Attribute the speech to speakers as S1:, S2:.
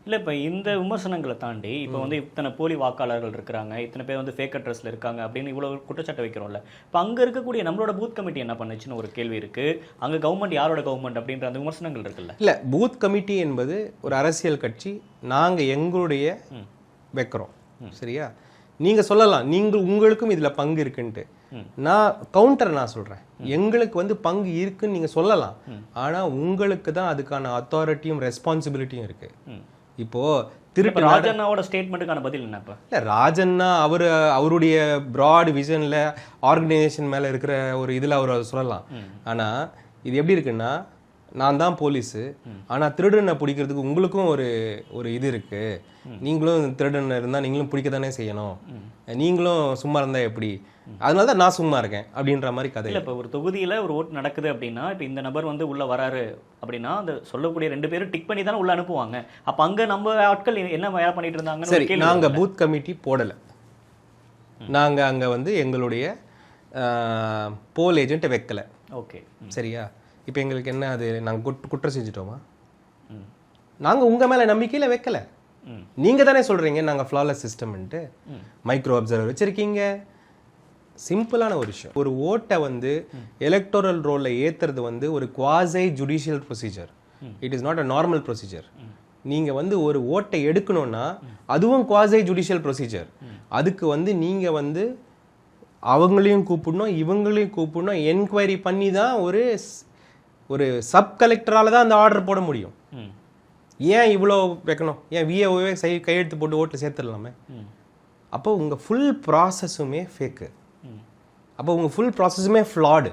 S1: இல்லை இப்போ இந்த விமர்சனங்களை தாண்டி இப்போ வந்து இத்தனை போலி வாக்காளர்கள் இருக்கிறாங்க, இத்தனை பேர் வந்து ஃபேக் அட்ரஸில் இருக்காங்க அப்படின்னு இவ்வளோ குற்றச்சாட்டை வைக்கிறோம்ல. இப்போ அங்கே இருக்கக்கூடிய நம்மளோட பூத் கமிட்டி என்ன பண்ணுச்சுன்னு ஒரு கேள்வி இருக்குது. அங்கே கவர்மெண்ட் யாரோட கவர்மெண்ட் அப்படின்ற அந்த விமர்சனங்கள் இருக்குல்ல.
S2: இல்லை, பூத் கமிட்டி என்பது ஒரு அரசியல் கட்சி, நாங்கள் எங்களுடைய வைக்கிறோம். சரியா? நீங்கள் சொல்லலாம் உங்களுக்கும் இதில் பங்கு இருக்குன்ட்டு. நான் சொல்கிறேன், எங்களுக்கு வந்து பங்கு இருக்குன்னு நீங்கள் சொல்லலாம். ஆனால் உங்களுக்கு தான் அதுக்கான அத்தாரிட்டியும் ரெஸ்பான்சிபிலிட்டியும் இருக்குது. இப்போ திருப்பி
S1: ராஜண்ணாவோட ஸ்டேட்மெண்ட்டுக்கான பதில் என்ன? இப்போ
S2: இல்லை, ராஜண்ணா அவருடைய ப்ராட் விஷனில் ஆர்கனைசேஷன் மேலே இருக்கிற ஒரு இதில் அவர் சொல்லலாம். ஆனால் இது எப்படி இருக்குன்னா, நான் தான் போலீஸு, ஆனால் திருடனை பிடிக்கிறதுக்கு உங்களுக்கும் ஒரு இது இருக்குது. நீங்களும் திருடன் இருந்தால் நீங்களும் பிடிக்க தானே செய்யணும், நீங்களும் சும்மா இருந்தால் எப்படி? அதனால தான் நான் சும்மா இருக்கேன் அப்படின்ற மாதிரி கதை.
S1: இல்லை, இப்போ ஒரு தொகுதியில் ஒரு ஓட்டு நடக்குது அப்படின்னா, இப்போ இந்த நபர் வந்து உள்ளே வராரு அப்படின்னா அந்த சொல்லக்கூடிய 2 பேரும் டிக் பண்ணி தானே உள்ளே அனுப்புவாங்க. அப்போ அங்கே நம்ம ஆட்கள் என்ன வேலை பண்ணிட்டு இருந்தாங்க?
S2: சரி, நாங்கள் பூத் கமிட்டி போடலை. நாங்கள் அங்கே வந்து எங்களுடைய போல் ஏஜென்ட்டை வைக்கலை.
S1: ஓகே,
S2: சரியா? இப்போ எங்களுக்கு என்ன, அது நாங்கள் குற்றம் செஞ்சுட்டோமா? நாங்கள் உங்கள் மேலே நம்பிக்கையில் வைக்கலை. நீங்கள் தானே சொல்கிறீங்க நாங்கள் ஃப்ளாலெஸ் சிஸ்டம்ன்ட்டு. மைக்ரோ அப்சர்வர் வச்சுருக்கீங்க. சிம்பிளான ஒரு விஷயம், ஒரு ஓட்டை வந்து எலக்டோரல் ரோலில் ஏற்றுறது வந்து ஒரு quasi judicial procedure. It is not a normal procedure. நீங்கள் வந்து ஒரு ஓட்டை எடுக்கணும்னா அதுவும் குவாசை ஜுடிஷியல் ப்ரொசீஜர். அதுக்கு வந்து நீங்கள் வந்து அவங்களையும் கூப்பிடணும், இவங்களையும் கூப்பிடணும், என்கொயரி பண்ணி தான் ஒரு சப் கலெக்டரால் தான் அந்த ஆர்டர் போட முடியும். ஏன் இவ்வளோ வைக்கணும்? ஏன் விஏஓவே கையெழுத்து போட்டு ஓட்டில் சேர்த்துடலாமே? அப்போ உங்கள் ஃபுல் ப்ராசஸுமே ஃபேக்கு. அப்போ உங்கள் ஃபுல் ப்ராசஸுமே ஃப்ளாடு.